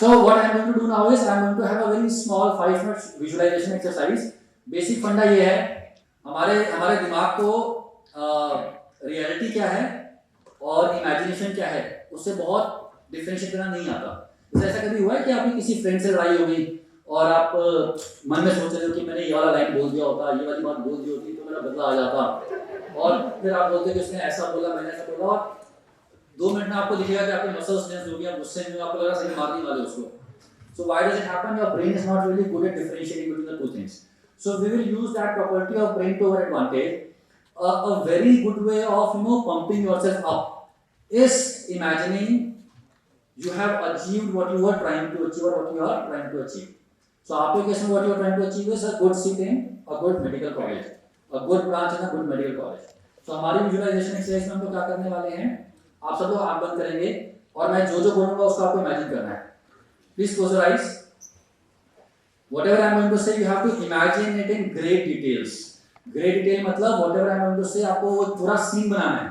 So what I am going to do now is I am going to have a very small 5 minutes visualization exercise. Basic फंडा ये है, हमारे हमारे दिमाग को रियलिटी क्या है और इमेजिनेशन क्या है उससे बहुत डिफरेंशिएट करना नहीं आता। जैसे ऐसा कभी हुआ है कि आपकी किसी फ्रेंड से लड़ाई हो गई और आप मन में सोच रहे हो कि मैंने ये वाला लाइन बोल दिया होता, ये वाली बात बोल दी होती तो मेरा बदला आ जाता, और फिर आप बोलते कि उसने ऐसा बोला, मैंने ऐसा बोला, और 2 मिनट में आपको दिखेगा कि आपके मसल्स टेंस हो गया, गुस्से में आपको लगा सही मारने वाले उसको। So why does it happen? Your brain is not really good at differentiating between the two things. So we will use that property of brain to our advantage. A very good way of pumping yourself up is imagining you have achieved what you were trying to achieve or what you are trying to achieve. So application what you are trying to achieve is a good seat in a good medical college, a good branch in a good medical college. So हमारी visualization exercise में हम लोग क्या करने वाले हैं, आप सब लोग आंख बंद करेंगे और मैं जो जो बोलूंगा उसको आपको इमेजिन करना है। Please close your eyes. Whatever I am going to say, you have to imagine it in great details. Great detail मतलब whatever I am going to say आपको वो पूरा सीन बनाना है,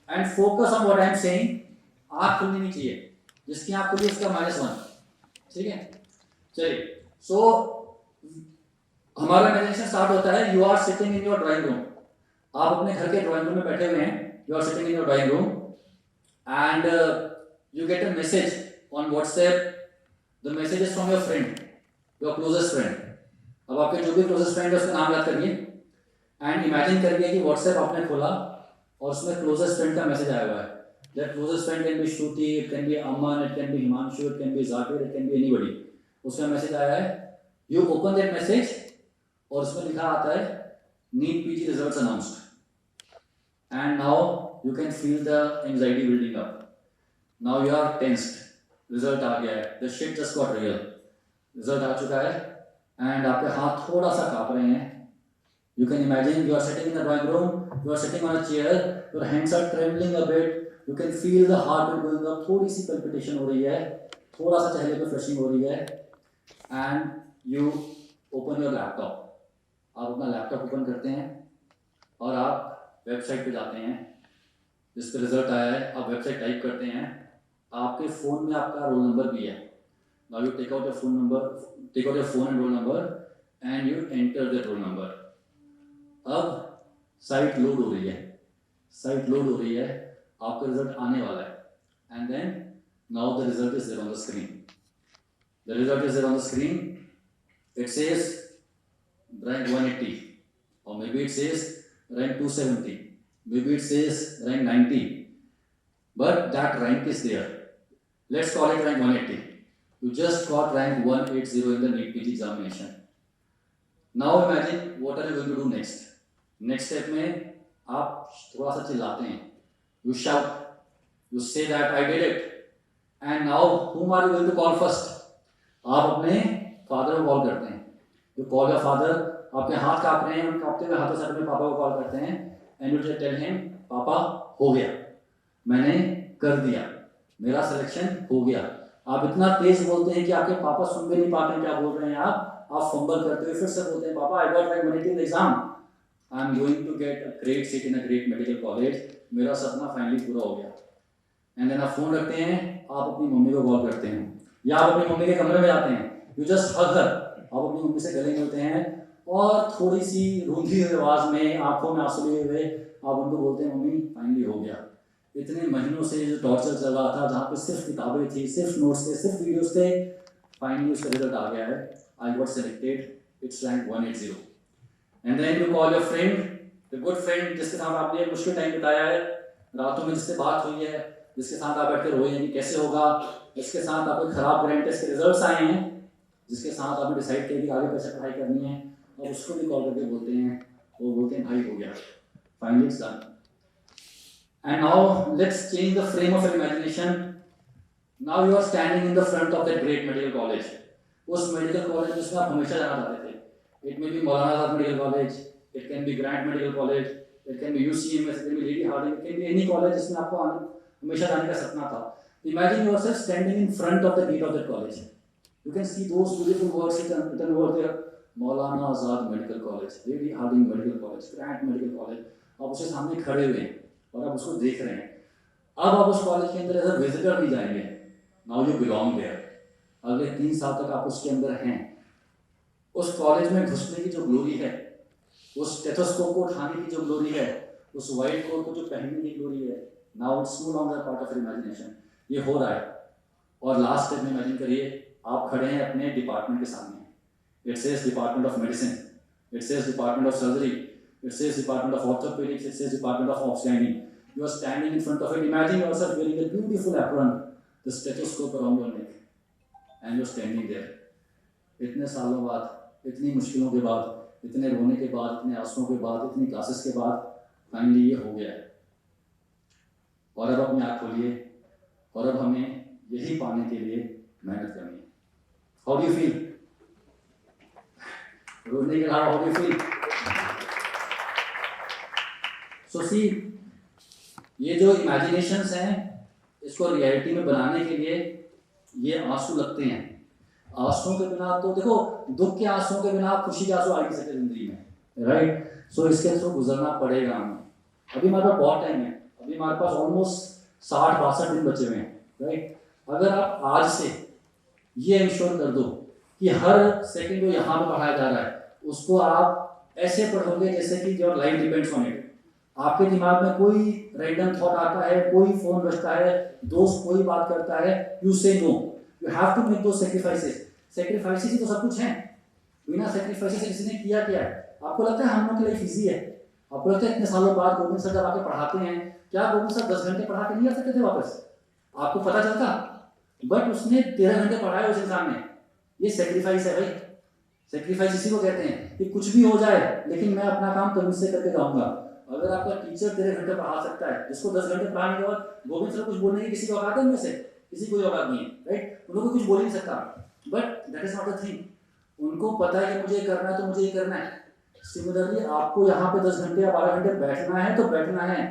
and focus on what I am saying. आँख खुलनी नहीं चाहिए, जिसकी आँख खुली उसका -1, ठीक है? चलिए, so हमारा imagination start होता है, you are sitting in your drawing room. आप अपने घर के ड्राइंग रूम में बैठे हुए हैं, you are sitting in your drawing room, and you get a message on WhatsApp. The message is from your friend, your closest friend. अब आपके जो भी closest friend है उसका नाम याद करिए and imagine करिए कि WhatsApp आपने खोला और उसमें closest friend का message आया हुआ है. That closest friend can be Shruti, it can be Aman, it can be Himanshu, it can be Zakir, it can be anybody. उसका message आया है. You open that message और उसमें लिखा आता है NEET PG results announced. And now you can feel the anxiety building up. Now you are tensed. Result आ गया है, the shit just got real, result आ चुका है एंड आपके हाथ थोड़ा सा कांप रहे हैं। You can imagine you are sitting in the drawing room, you are sitting on a chair, your hands are trembling a bit, you can feel the heart beat going up, थोड़ी सी palpitation हो रही है, थोड़ा सा चेहरे पे flushing हो रही है, and you open your laptop. आप अपना लैपटॉप ओपन करते हैं और आप वेबसाइट पे जाते हैं जिस पे रिजल्ट आया है, आप वेबसाइट टाइप करते हैं, आपके फोन में आपका रोल नंबर भी है। Now you take out your phone number, take out your phone and roll number and you enter the roll number. अब साइट लोड हो रही है, साइट लोड हो रही है, आपका रिजल्ट आने वाला है and then now the result is there on the screen. The result is there on the screen, it says rank 180 or maybe it says rank 270, maybe it says rank 90, but that rank is there. Let's call it rank 180. You just got rank 180 in the NEET PG examination. Now imagine what are you going to do next? Next step में आप थोड़ा सा चिल्लाते हैं, you shout, you say that I did it, and now whom are you going to call first? आप अपने father को call करते हैं, you call your father, आपके हाथ कांप रहे हैं, उन कांपते हुए हाथों से अपने पापा को कॉल करते हैं and you tell him, पापा हो गया, मैंने कर दिया, मेरा सिलेक्शन हो गया। आप इतना तेज बोलते हैं कि आपके पापा सुन भी नहीं पाते हैं क्या बोल रहे हैं आप फंबल करते हुए फिर से बोलते हैं, पापा I got rank 180 in the exam, I am going to get a great seat in a great medical college, मेरा सपना फाइनली पूरा हो गया। एंड देन आप फोन रखते हैं, आप अपनी मम्मी को कॉल करते हैं या आप अपनी मम्मी के कमरे में जाते हैं, यू जस्ट हग हर, आप अपनी मम्मी से गले मिलते हैं और थोड़ी सी रूंधी हुई आवाज में, आंखों में आंसू लिए हुए आप उनको बोलते हैं, मम्मी फाइनली हो गया। इतने महीनों से जो टॉर्चर चल रहा था, जहाँ पे सिर्फ किताबें थी, सिर्फ नोट्स थे, सिर्फ वीडियोस थे, फाइनली उसका रिजल्ट आ गया है, I got selected, it's rank 180। And then you call your friend, the good friend जिसके साथ आपने मुश्किल टाइम बिताया है, रातों में जिससे बात हुई है, जिसके साथ आप बैठ कर रोए हैं कि कैसे होगा, जिसके साथ आपके खराब ग्रैंड टेस्ट के रिजल्ट्स आए हैं, जिसके साथ आपने डिसाइड किया कि आगे कैसे पढ़ाई करनी है, और उसको भी कॉल करके बोलते हैं, वो बोलते हैं भाई हो गया, finally it's done. And now let's change the frame of your imagination. Now you are standing in the front of that great medical college. उस medical college जिसमें आप हमेशा जाना चाहते थे. It may be Maulana Azad Medical College, it can be Grant Medical College, it can be UCMS, it can be Lady Harding, it can be any college जिसमें आपको हमेशा जाने का सपना था. Imagine yourself standing in front of the gate of that college. You can see those beautiful words written over there. Maulana Azad Medical College, Lady Harding Medical College, Grant Medical College. आप उसके सामने खड़े हुए हैं और आप उसको देख रहे हैं। अब आप उस कॉलेज के अंदर एज अ विजिटर नहीं जाएंगे, नाउ यू बिलोंग देयर। अगले 3 साल तक आप उसके अंदर हैं, उस कॉलेज में घुसने की जो ग्लोरी है, उस स्टेथोस्कोप को उठाने की जो ग्लोरी है, उस वाइट कोट को जो पहनने की ग्लोरी है, now it's no longer part of imagination, ये हो रहा है। और लास्ट स्टेप में इमेजिन करिए, आप खड़े हैं अपने डिपार्टमेंट के सामने, it says department of medicine, it says department of surgery, it says department of orthopaedics, it says department of obstetrics, you are standing in front of it, imagine yourself wearing a beautiful apron, the stethoscope around your neck, and you're standing there. इतने सालों बाद, इतनी मुश्किलों के बाद, इतने रोने के बाद, इतने आंसुओं के बाद, इतनी क्लासेस के बाद फाइनली ये हो गया है। और अब अपनी आँख खोलिए, और अब हमें यही पाने के लिए मेहनत करनी है। How do you feel? रोने के अलावा हाउ डू यू फील? सो सी, ये जो इमेजिनेशंस हैं, इसको रियलिटी में बनाने के लिए ये आंसू लगते हैं। आंसुओं के बिना तो देखो, दुख के आंसुओं के बिना खुशी के आंसू आ नहीं सकते जिंदगी में, राइट? सो इसके थ्रू गुजरना पड़ेगा हमें। अभी हमारे पास बहुत टाइम है, अभी हमारे पास ऑलमोस्ट 60-62 दिन बचे हुए हैं, राइट? अगर आप आज से ये इंश्योर कर दो कि हर सेकंड जो यहाँ पे पढ़ाया जा रहा है उसको आप ऐसे पढ़ोगे जैसे कि your life depends on it. आपके दिमाग में कोई रैंडम थॉट आता है, कोई फोन बजता है, दोस्त कोई बात करता है, you say no, you have to make those sacrifices. Sacrifices ही तो सब कुछ है, बिना सैक्रिफाइसेस से किसी ने किया क्या है? आपको लगता है हम लोग की लाइफ इजी है? आपको लगता है इतने सालों बाद गोविंद सर जब आके पढ़ाते हैं, क्या गोविंद सर 10 घंटे पढ़ा के नहीं आ सकते थे वापस? आपको पता चलता? बट उसने 13 घंटे पढ़ाया उस इंसान ने। ये सैक्रिफाइस है भाई। सैक्रिफाइस इसी को कहते हैं कि कुछ भी हो जाए लेकिन मैं अपना काम तमीज से करके जाऊंगा। अगर आपका टीचर 13 घंटे पढ़ा सकता है, जिसको 10 घंटे पढ़ाने के बाद गोविंद सर कुछ बोलने की किसी को औकात है उनमें से? किसी कोई औकात नहीं है, राइट? उनको कुछ बोल नहीं सकता। But that is not the thing. उनको पता है कि मुझे करना है तो मुझे ये करना है। सिमिलरली आपको यहाँ पे 10 घंटे या 12 घंटे बैठना है तो बैठना है।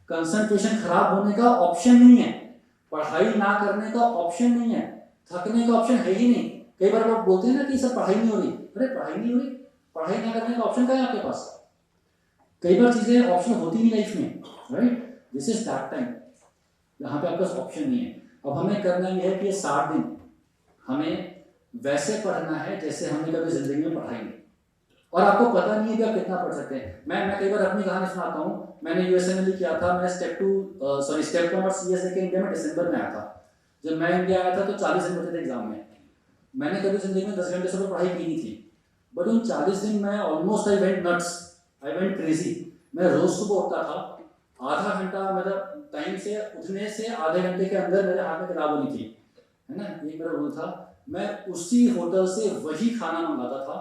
कंसंट्रेशन खराब होने का ऑप्शन नहीं है, पढ़ाई ना करने का ऑप्शन नहीं है, थकने का ऑप्शन है ही नहीं। कई बार लोग बोलते हैं ना कि सर पढ़ाई नहीं हो रही। अरे पढ़ाई नहीं हो रही, पढ़ाई ना करने का ऑप्शन क्या है आपके पास? कई बार चीजें ऑप्शन होती नहीं लाइफ में, right? This is that time यहाँ पे आपके पास ऑप्शन नहीं है। अब हमें करना ये है कि ये 60 दिन हमें वैसे पढ़ना है जैसे हमने कभी जिंदगी में पढ़ाई नहीं। और आपको पता नहीं है कि आप कितना पढ़ सकते हैं। मैं कई बार अपनी कहानी सुनाता हूँ। मैंने यूएसएमएल किया था, मैं स्टेप 1 और सीएसए के इंडिया में दिसंबर में आया था। जब मैं इंडिया आया था तो 40 दिन बचे थे एग्जाम में। मैंने कभी जिंदगी में 10 घंटे से पढ़ाई की नहीं थी, बट उन 40 दिन में almost I went nuts, I went crazy. मैं रोज सुबह उठता था, आधा घंटा मतलब टाइम से उठने से आधे घंटे के अंदर मेरे हाथ में किताब होनी थी, है ना? ये मेरा रूल था। मैं उसी होटल से वही खाना मंगाता था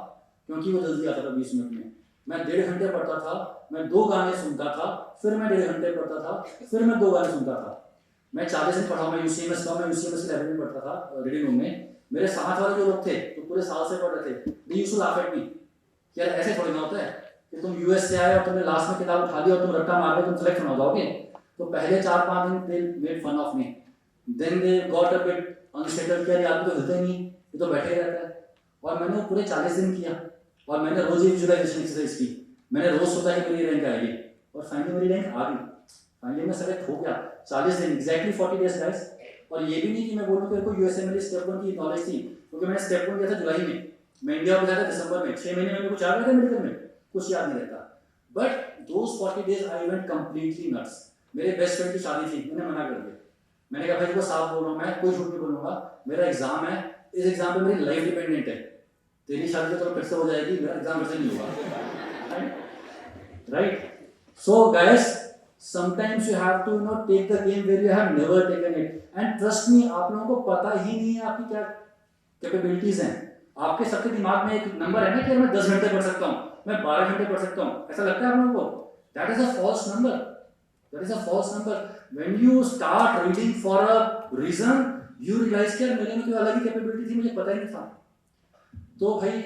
क्योंकि वो जल्दी आता था 20 मिनट में। मैं 1.5 घंटे पढ़ता था, मैं 2 गाने सुनता था, फिर मैं 1.5 घंटे पढ़ता था, फिर मैं 2 गाने सुनता था। मैं 40 दिन पढ़ा। मैं यूसीएमएस का, मैं यूसीएमएस की लाइब्रेरी में पढ़ता था रीडिंग रूम में। मेरे साथ वाले जो लोग थे तो पूरे साल से पढ़ रहे थे। They used to laugh at me, यार ऐसे थोड़ी ना होता है कि तुम यूएस से आए और तुमने लास्ट में किताब उठा ली और तुम रट्टा मार रहे, तुम सेलेक्ट हो जाओगे। तो पहले 4-5 दिन they made fun of me, then they got a bit unsettled कि यार तो हिलते नहीं, ये तो बैठे ही रहता है। और मैंने वो पूरे 40 दिन किया और मैंने रोज ही विजुअलाइजेशन एक्सरसाइज की। मैंने रोज सोचा कि मेरी रैंक आएगी और फाइनली मेरी रैंक आ गई। फाइनली मैं सेलेक्ट हो गया। 40 दिन, एग्जैक्टली 40 डेज गाइस। और ये भी नहीं कि मैं बोलूँ मेरे को यूएसएमएल स्टेप 1 की नॉलेज थी, क्योंकि मैंने स्टेप 1 किया था जुलाई में, मैं इंडिया में गया था दिसंबर में। 6 महीने में कुछ याद रहता है मेडिकल में? कुछ याद नहीं रहता। But those 40 days I went completely nuts. मेरे बेस्ट फ्रेंड की शादी थी, मैंने मना कर दिया। मैंने कहा भाई को साफ बोल रहा हूँ, मैं कोई झूठ नहीं बोलूंगा, मेरा एग्जाम है, इस एग्जाम पे मेरी लाइफ डिपेंडेंट है। तेरी शादी तो फिर से हो जाएगी, मेरा एग्जाम फिर से नहीं होगा, right? So guys, sometimes you have to take the game where you have never taken it, and trust me, आप लोगों को पता ही नहीं है आपकी क्या कैपेबिलिटीज हैं। आपके सबके दिमाग में एक नंबर है ना कि मैं 10 घंटे पढ़ सकता हूँ, मैं 12 घंटे पढ़ सकता हूँ, ऐसा लगता है आप लोगों को? That is a false number, that is a false number. When you start reading for a reason, you realize कि मेरे में कोई अलग ही कैपेबिलिटी थी, मुझे पता ही नहीं था। तो भाई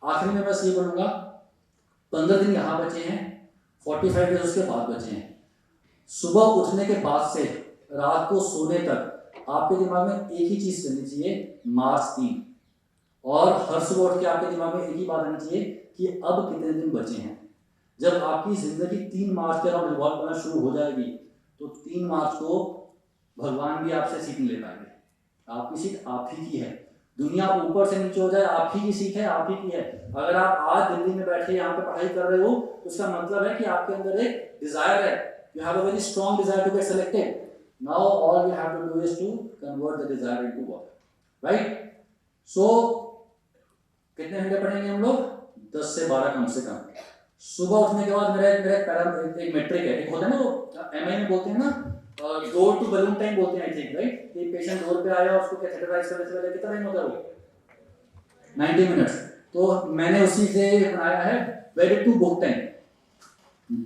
आखिरी में बस ये बोलूंगा, 15 दिन यहाँ बचे हैं, 45 डेज उसके बाद बचे हैं। सुबह उठने के बाद से रात को सोने तक आपके दिमाग में एक ही चीज करनी चाहिए, मार्च 3। और हर सुबह उठ के आपके दिमाग में एक ही बात आनी चाहिए कि अब कितने दिन बचे हैं। जब आपकी जिंदगी 3 मार्च के अराउंड रिवॉल्व करना शुरू हो जाएगी तो 3 मार्च को भगवान भी आपसे सीट नहीं ले पाएंगे। आपकी सीट आप ही की है। दुनिया ऊपर से नीचे हो जाए, आप ही की सीख है, आप ही की है। अगर आप आज दिल्ली में बैठे यहाँ पे पढ़ाई कर रहे हो, उसका मतलब है कि आपके अंदर एक डिजायर है, you have a very strong desire to get selected. Now all you have to do is to convert the desire into work, right? So कितने घंटे पढ़ेंगे हम लोग? 10 से 12 कम से कम। सुबह उठने के बाद मेरा एक मेट्रिक है, एक होता है ना वो एमआई में बोलते हैं ना, डोर टू बलून टाइम बोलते हैं आई थिंक, राइट? कि पेशेंट डोर पे आया, उसको कैथेटराइज करने से पहले कितना टाइम होता है वो? 90 मिनट्स। तो मैंने उसी से बनाया है bed to book time.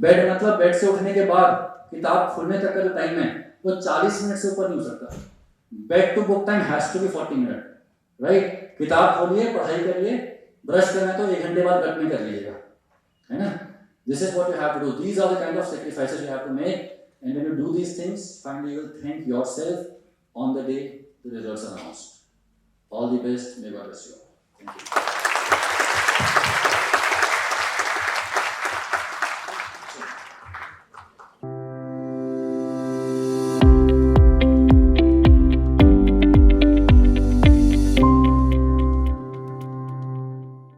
Bed मतलब बेड से उठने के बाद किताब खुलने तक का जो टाइम है वो 40 मिनट से ऊपर नहीं हो सकता। Bed to book time has to be 40 minute, right? किताब खोलिए, पढ़ाई करिए, ब्रश करना तो 1 घंटे बाद गट में कर लीजिएगा, है ना? This is what you have to do. These are the kind of sacrifices you have to make, and when you do these things, finally you will thank yourself on the day the results are announced. All the best. May God bless you. Thank you.